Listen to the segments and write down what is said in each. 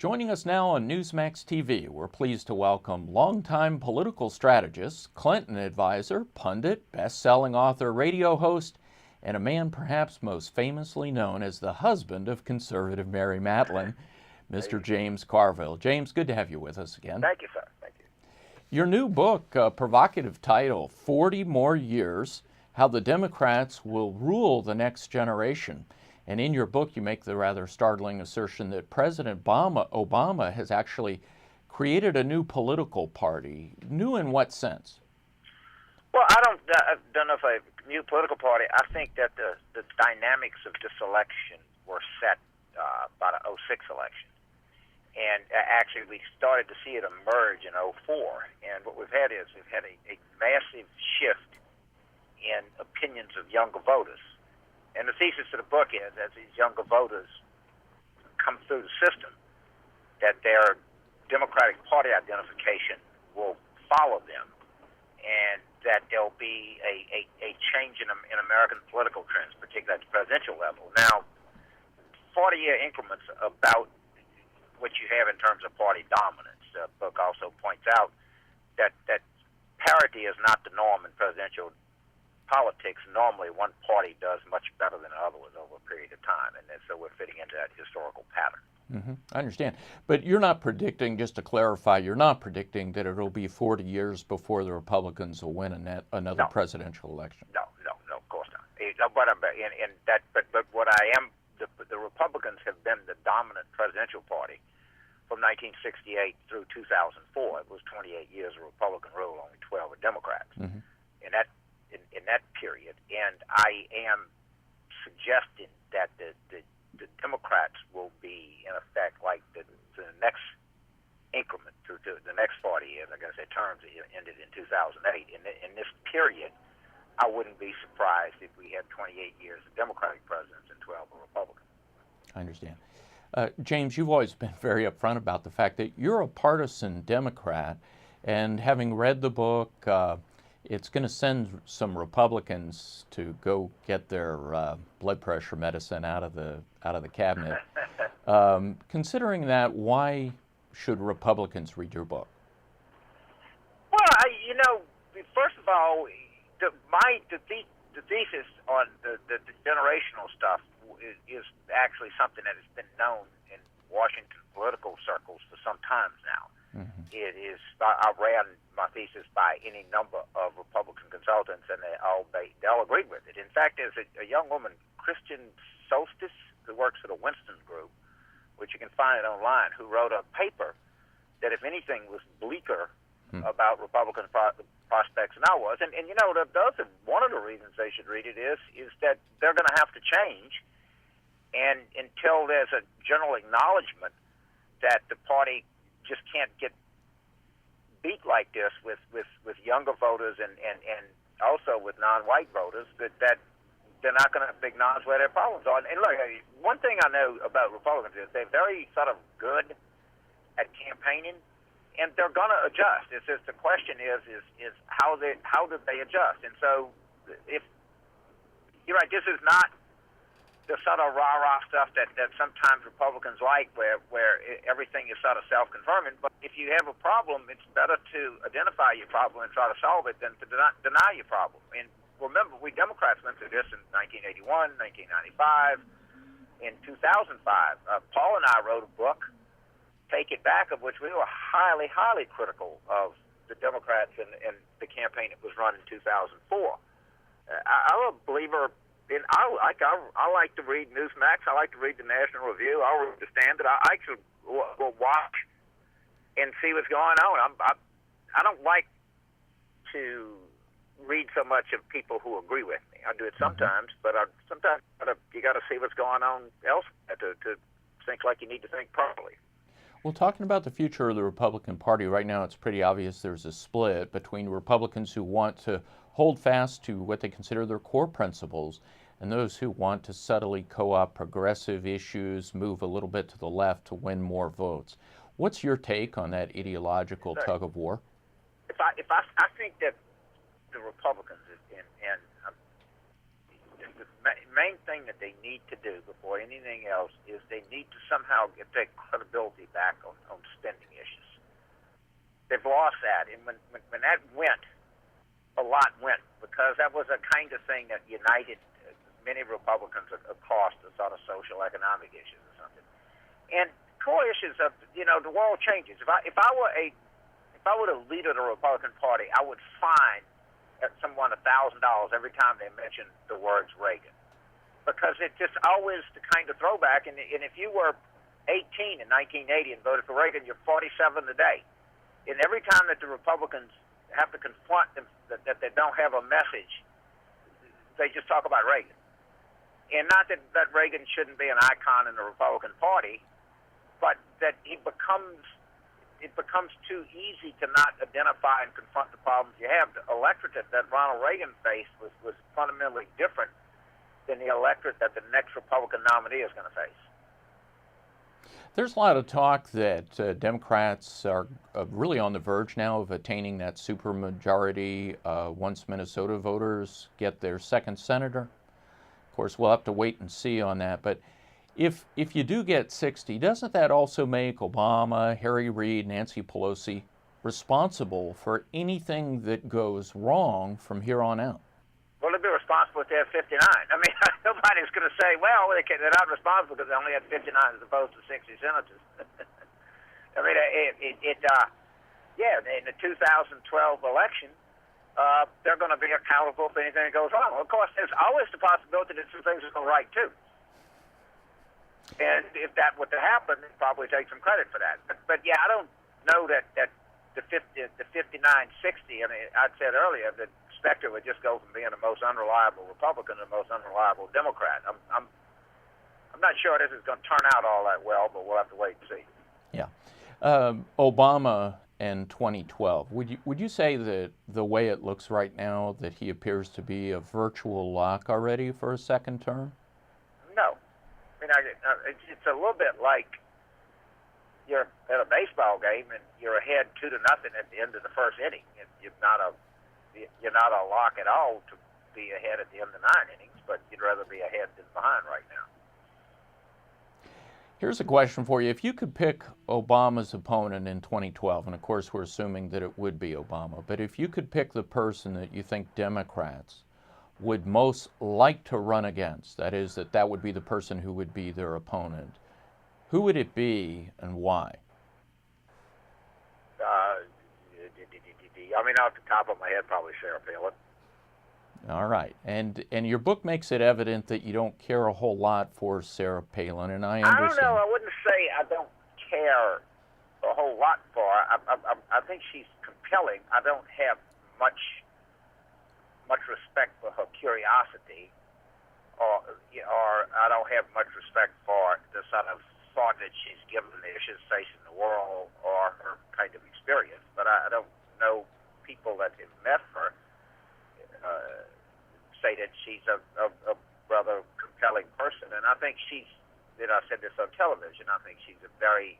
Joining us now on Newsmax TV, we're pleased to welcome longtime political strategist, Clinton advisor, pundit, best-selling author, radio host, and a man perhaps most famously known as the husband of conservative Mary Matlin, Mr. James Carville. James, good to have you with us again. Thank you, sir. Thank you. Your new book, provocative title, 40 More Years, How the Democrats Will Rule the Next Generation. And in your book, you make the rather startling assertion that President Obama has actually created a new political party. New in what sense? Well, I don't know if a new political party. I think that the dynamics of this election were set by the 2006 election. And actually, we started to see it emerge in 2004. And what we've had is a massive shift in opinions of younger voters. And the thesis of the book is, as these younger voters come through the system, that their Democratic Party identification will follow them, and that there'll be a change in American political trends, particularly at the presidential level. Now, 40-year increments about what you have in terms of party dominance. The book also points out that parity is not the norm in presidential politics. Normally, one party does much better than the other over a period of time, and so we're fitting into that historical pattern. I understand. But you're not predicting, just to clarify, you're not predicting that it'll be 40 years before the Republicans will win another presidential election. No, of course not. But what I am, the Republicans have been the dominant presidential party from 1968 through 2004. It was 28 years of Republican rule, only 12 were Democrats. In that period, and I am suggesting that the Democrats will be, in effect, like the next increment through the next 40 years. I guess their terms ended in 2008. In this period, I wouldn't be surprised if we had 28 years of Democratic presidents and 12 of Republicans. I understand. James, you've always been very upfront about the fact that you're a partisan Democrat, and having read the book, it's going to send some Republicans to go get their blood pressure medicine out of the cabinet. Considering that, why should Republicans read your book? Well, first of all, the thesis on the generational stuff is actually something that has been known in Washington political circles for some time now. It is. I ran my thesis by any number of Republican consultants, and they all agreed with it. In fact, there's a young woman, Christian Solstice, who works for the Winston Group, which you can find it online, who wrote a paper that, if anything, was bleaker about Republican prospects than I was. And one of the reasons they should read it is that they're going to have to change, and until there's a general acknowledgement that the party just can't get beat like this with younger voters and also with non-white voters, that they're not going to acknowledge where their problems are. And look, one thing I know about Republicans is they're very sort of good at campaigning, and they're going to adjust. It's just the question is how do they adjust? And so, if you're right, this is not the sort of rah-rah stuff that sometimes Republicans like, where everything is sort of self-confirming. But if you have a problem, it's better to identify your problem and try to solve it than to deny your problem. And remember, we Democrats went through this in 1981, 1995, in 2005. Paul and I wrote a book, Take It Back, of which we were highly, highly critical of the Democrats and the campaign that was run in 2004. I'm a believer. And I like to read Newsmax. I like to read the National Review. I'll read the Standard. I actually will watch and see what's going on. I don't like to read so much of people who agree with me. I do it sometimes, but sometimes you got to see what's going on elsewhere to think like you need to think properly. Well, talking about the future of the Republican Party, right now it's pretty obvious there's a split between Republicans who want to hold fast to what they consider their core principles and those who want to subtly co-opt progressive issues, move a little bit to the left to win more votes. What's your take on that ideological tug of war? I think that the Republicans and main thing that they need to do before anything else is they need to somehow get their credibility back on spending issues. They've lost that, and when that went, a lot went, because that was a kind of thing that united many Republicans across the sort of social economic issues or something. And core issues of, the world changes. If I were the leader of the Republican Party, I would fine someone $1,000 every time they mention the words Reagan, because it's just always the kind of throwback. And if you were 18 in 1980 and voted for Reagan, you're 47 today. And every time that the Republicans have to confront them that they don't have a message, they just talk about Reagan. And not that Reagan shouldn't be an icon in the Republican Party, but that it becomes too easy to not identify and confront the problems you have. The electorate that Ronald Reagan faced was fundamentally different than the electorate that the next Republican nominee is going to face. There's a lot of talk that Democrats are really on the verge now of attaining that supermajority once Minnesota voters get their second senator. Of course, we'll have to wait and see on that. But if you do get 60, doesn't that also make Obama, Harry Reid, Nancy Pelosi responsible for anything that goes wrong from here on out? Well, they'd be responsible if they have 59. I mean, nobody's going to say, well, they're not responsible because they only had 59 as opposed to 60 senators. I mean, in the 2012 election, they're going to be accountable for anything that goes wrong. Of course, there's always the possibility that some things will go right, too. And if that were to happen, they'd probably take some credit for that. But I don't know that the 59-60, I mean, I said earlier that Specter would just go from being the most unreliable Republican to the most unreliable Democrat. I'm not sure this is going to turn out all that well, but we'll have to wait and see. Yeah. Obama in 2012, would you say that the way it looks right now that he appears to be a virtual lock already for a second term? No. I mean, it's a little bit like you're at a baseball game and you're ahead 2-0 at the end of the first inning. You're not a lock at all to be ahead at the end of 9 innings, but you'd rather be ahead than behind right now. Here's a question for you. If you could pick Obama's opponent in 2012, and of course we're assuming that it would be Obama, but if you could pick the person that you think Democrats would most like to run against, that is, that would be the person who would be their opponent, who would it be and why? I mean, off the top of my head, probably Sarah Palin. All right. And your book makes it evident that you don't care a whole lot for Sarah Palin, and I understand. I don't know. I wouldn't say I don't care a whole lot for her. I think she's compelling. I don't have much respect for her curiosity, or I don't have much respect for the sort of thought that she's given the issues facing the world or her kind of experience. But I don't know people that have met her say that she's a rather compelling person, and I think I said this on television, I think she's a very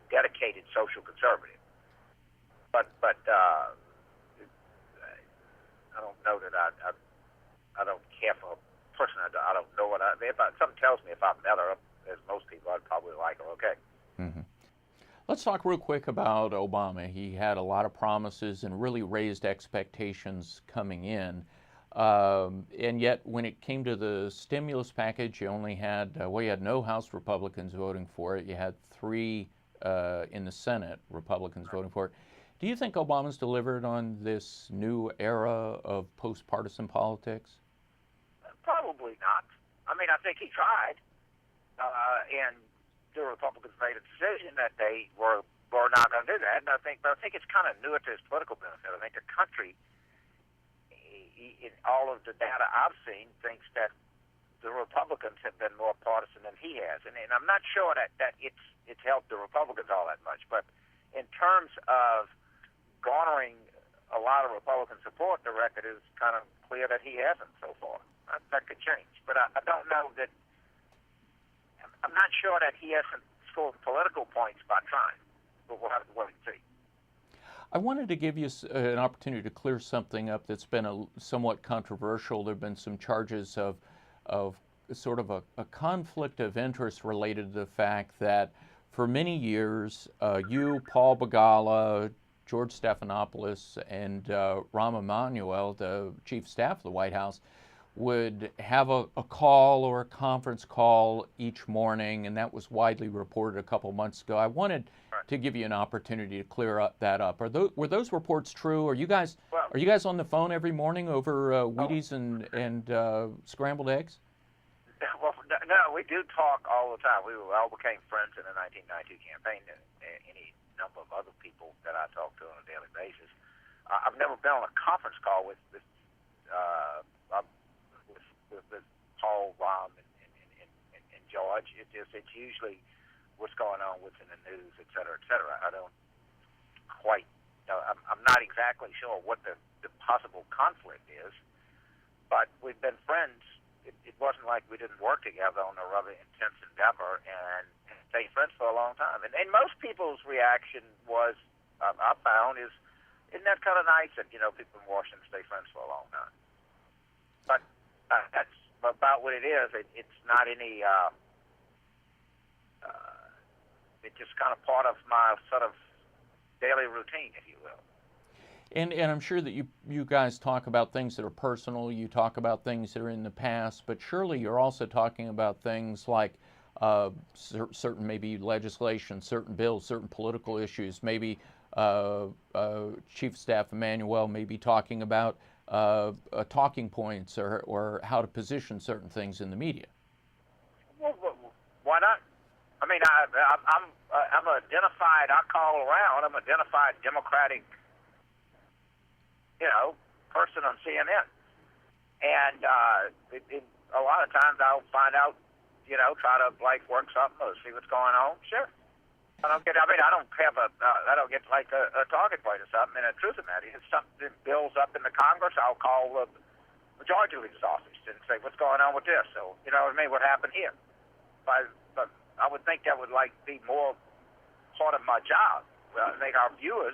dedicated social conservative. But I don't know that I don't care for a person. I don't know what something tells me if I met her, as most people, I'd probably like her. Okay. Mm-hmm. Let's talk real quick about Obama. He had a lot of promises and really raised expectations coming in. And yet, when it came to the stimulus package, you only had, you had no House Republicans voting for it. You had 3 in the Senate Republicans voting for it. Do you think Obama's delivered on this new era of post-partisan politics? Probably not. I mean, I think he tried. And the Republicans made a decision that they were not going to do that. And I think it's kind of newer to his political benefit. I think the country, in all of the data I've seen, thinks that the Republicans have been more partisan than he has. And I'm not sure that it's helped the Republicans all that much. But in terms of garnering a lot of Republican support, the record is kind of clear that he hasn't so far. That could change. But I don't know that. I'm not sure that he hasn't scored political points by trying, but we'll have to wait and see. I wanted to give you an opportunity to clear something up that's been somewhat controversial. There have been some charges of sort of a conflict of interest related to the fact that for many years, you, Paul Begala, George Stephanopoulos, and Rahm Emanuel, the chief of staff of the White House, would have a call or a conference call each morning, and that was widely reported a couple months ago. I wanted to give you an opportunity to clear that up. Were those reports true? Are you guys on the phone every morning over Wheaties and scrambled eggs? Well, no, we do talk all the time. We all became friends in the 1992 campaign. Any number of other people that I talk to on a daily basis. I've never been on a conference call with Paul, Rahm, and George. It's usually what's going on, what's in the news, et cetera, et cetera. I don't quite know. I'm not exactly sure what the possible conflict is, but we've been friends. It wasn't like we didn't work together on a rather intense endeavor and stayed friends for a long time. And most people's reaction was, I found, isn't that kind of nice that, people in Washington stay friends for a long time? But that's about what it is. It's not any, it's just kind of part of my sort of daily routine, if you will. And I'm sure that you guys talk about things that are personal, you talk about things that are in the past, but surely you're also talking about things like certain maybe legislation, certain bills, certain political issues, maybe Chief of Staff Emanuel may be talking about talking points or how to position certain things in the media. Well, why not? I mean, I'm identified. I call around. I'm identified Democratic, person on CNN, and a lot of times I'll find out, try to work something or see what's going on. Sure. I don't get like a talking point or something. And the truth of the matter is, if something builds up in the Congress, I'll call the majority leader's office and say, what's going on with this? So, what happened here? But I would think that would be more part of my job. Well, I think our viewers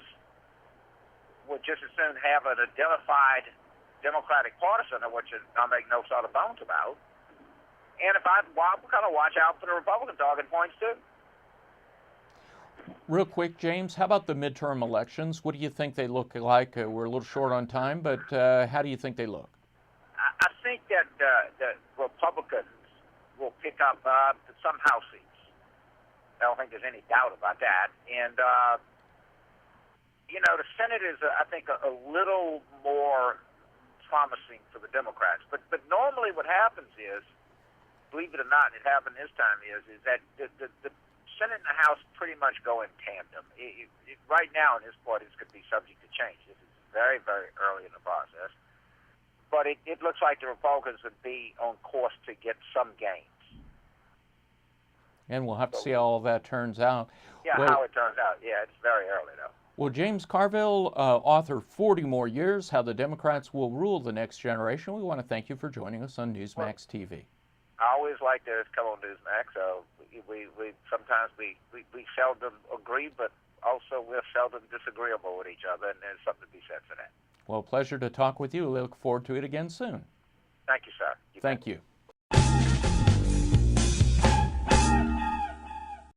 would just as soon have an identified Democratic partisan, of which I make no sort of bones about. And if I'm kind of watch out for the Republican talking points too. Real quick, James, how about the midterm elections? What do you think they look like? We're a little short on time, but how do you think they look? I think that the Republicans will pick up some House seats. I don't think there's any doubt about that. And, the Senate is, I think, a little more promising for the Democrats. But normally what happens is, believe it or not, it happened this time, is that the Senate and the House pretty much go in tandem. Right now, in this part, it's going to be subject to change. This is very, very early in the process. But it looks like the Republicans would be on course to get some gains. And we'll have to see how all that turns out. Yeah, how it turns out. Yeah, it's very early, though. Well, James Carville, author 40 More Years, How the Democrats Will Rule the Next Generation. We want to thank you for joining us on Newsmax TV. I always like to come on Newsmax. So we sometimes we seldom agree, but also we're seldom disagreeable with each other, and there's something to be said for that. Well, pleasure to talk with you. We look forward to it again soon. Thank you, sir. Thank you.